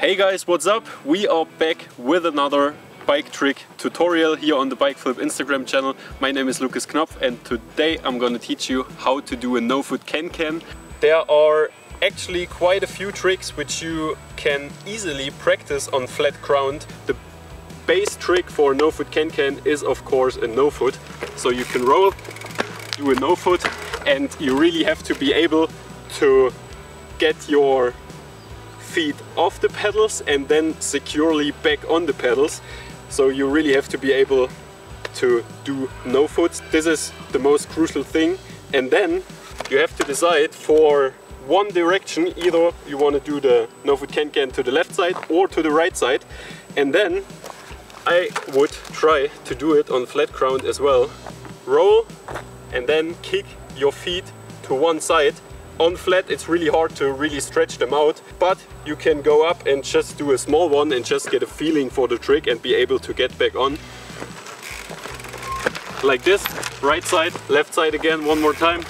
Hey guys, what's up? We are back with another bike trick tutorial here on the Bikeflip Instagram channel. My name is Lukas Knopf and today I'm going to teach you how to do a no-foot can-can. There are actually quite a few tricks which you can easily practice on flat ground. The base trick for a no-foot can-can is of course a no-foot. So you can roll, do a no-foot, and you really have to be able to get your feet off the pedals and then securely back on the pedals. So you really have to be able to do no-foots. This is the most crucial thing. And then you have to decide for one direction. Either you want to do the no-foot can-can to the left side or to the right side. And then I would try to do it on flat ground as well. Roll and then kick your feet to one side. On flat it's really hard to really stretch them out, but you can go up and just do a small one and just get a feeling for the trick and be able to get back on. Like this, right side, left side again, one more time.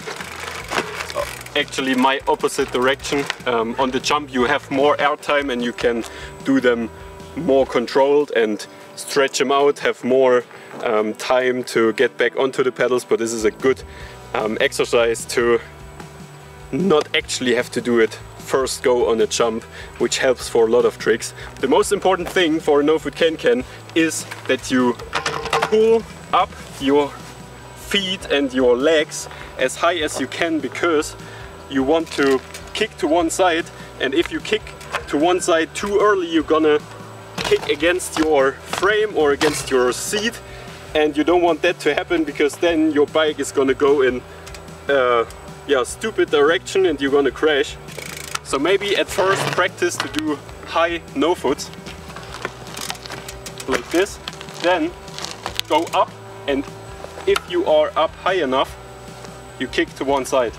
Actually my opposite direction. On the jump you have more air time and you can do them more controlled and stretch them out, have more time to get back onto the pedals, but this is a good exercise to not actually have to do it first go on a jump, which helps for a lot of tricks. The most important thing for a no-foot can-can is that you pull up your feet and your legs as high as you can, because you want to kick to one side, and if you kick to one side too early you're gonna kick against your frame or against your seat, and you don't want that to happen, because then your bike is gonna go in stupid direction and you're gonna crash. So maybe at first practice to do high no-foots like this, then go up, and if you are up high enough you kick to one side.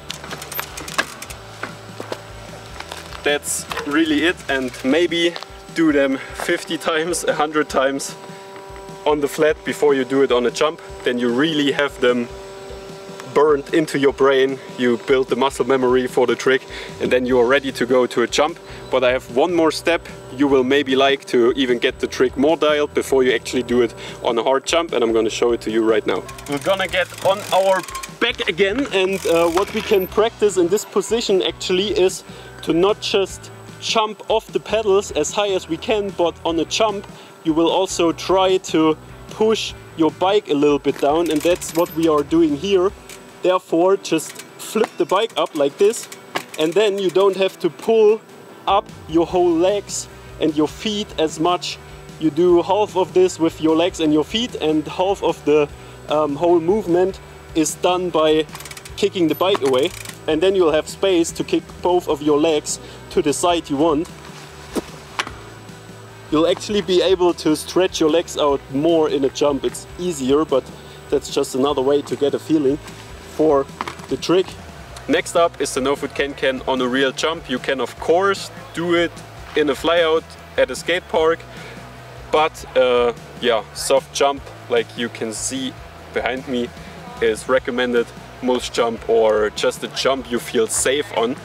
That's really it, and maybe do them 50 times, 100 times on the flat before you do it on a jump. Then you really have them burned into your brain, you build the muscle memory for the trick, and then you are ready to go to a jump. But I have one more step you will maybe like to even get the trick more dialed before you actually do it on a hard jump, and I'm going to show it to you right now. We're gonna get on our back again, and what we can practice in this position actually is to not just jump off the pedals as high as we can, but on a jump you will also try to push your bike a little bit down, and that's what we are doing here. Therefore, just flip the bike up like this, and then you don't have to pull up your whole legs and your feet as much. You do half of this with your legs and your feet, and half of the whole movement is done by kicking the bike away, and then you'll have space to kick both of your legs to the side you want. You'll actually be able to stretch your legs out more in a jump. It's easier, but that's just another way to get a feeling for the trick. Next up is the no-foot can-can on a real jump. You can of course do it in a flyout at a skate park, but soft jump like you can see behind me is recommended. Mulch jump or just a jump you feel safe on.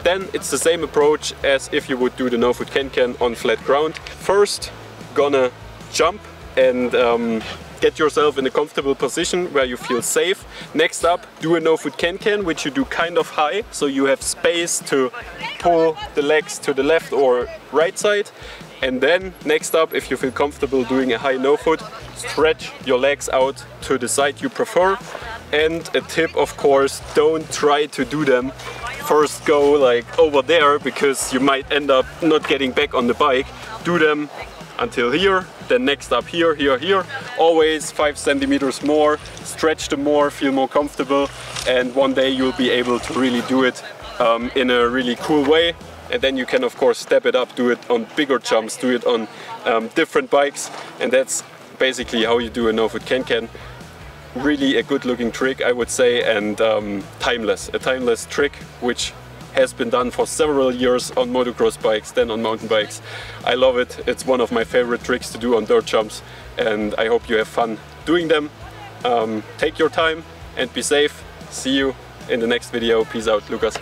Then it's the same approach as if you would do the no-foot can-can on flat ground. First gonna jump and get yourself in a comfortable position where you feel safe. Next up, do a no-foot can-can, which you do kind of high, so you have space to pull the legs to the left or right side. And then next up, if you feel comfortable doing a high no-foot, stretch your legs out to the side you prefer. And a tip, of course, don't try to do them first go like over there, because you might end up not getting back on the bike. Do them until here, then next up here, here, here. Always 5 centimeters more, stretch them more, feel more comfortable, and one day you'll be able to really do it in a really cool way. And then you can of course step it up, do it on bigger jumps, do it on different bikes, and that's basically how you do a no-foot can-can. Really a good looking trick, I would say, and timeless. A timeless trick which has been done for several years on motocross bikes, then on mountain bikes. I love it. It's one of my favorite tricks to do on dirt jumps, and I hope you have fun doing them. Take your time and be safe. See you in the next video. Peace out, Lukas.